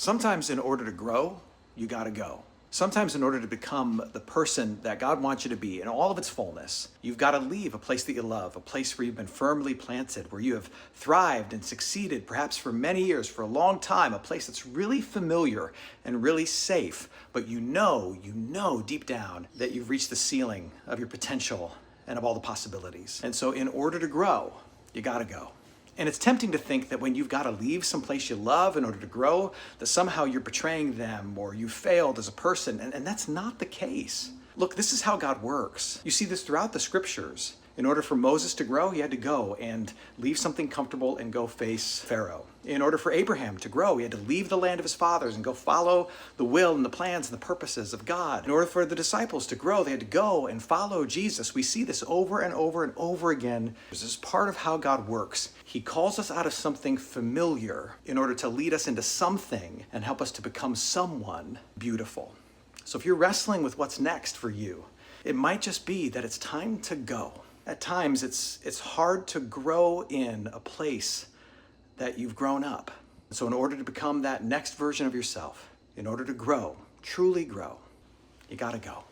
Sometimes in order to grow, you gotta go. Sometimes in order to become the person that God wants you to be in all of its fullness, you've got to leave a place that you love, a place where you've been firmly planted, where you have thrived and succeeded, perhaps for many years, for a long time, a place that's really familiar and really safe, but you know deep down that you've reached the ceiling of your potential and of all the possibilities. And so in order to grow, you gotta go. And it's tempting to think that when you've got to leave someplace you love in order to grow, that somehow you're betraying them or you failed as a person. And that's not the case. Look, this is how God works. You see this throughout the scriptures. In order for Moses to grow, he had to go and leave something comfortable and go face Pharaoh. In order for Abraham to grow, he had to leave the land of his fathers and go follow the will and the plans and the purposes of God. In order for the disciples to grow, they had to go and follow Jesus. We see this over and over and over again. This is part of how God works. He calls us out of something familiar in order to lead us into something and help us to become someone beautiful. So if you're wrestling with what's next for you, it might just be that it's time to go. At times, it's hard to grow in a place that you've grown up. So in order to become that next version of yourself, in order to grow, truly grow, you gotta go.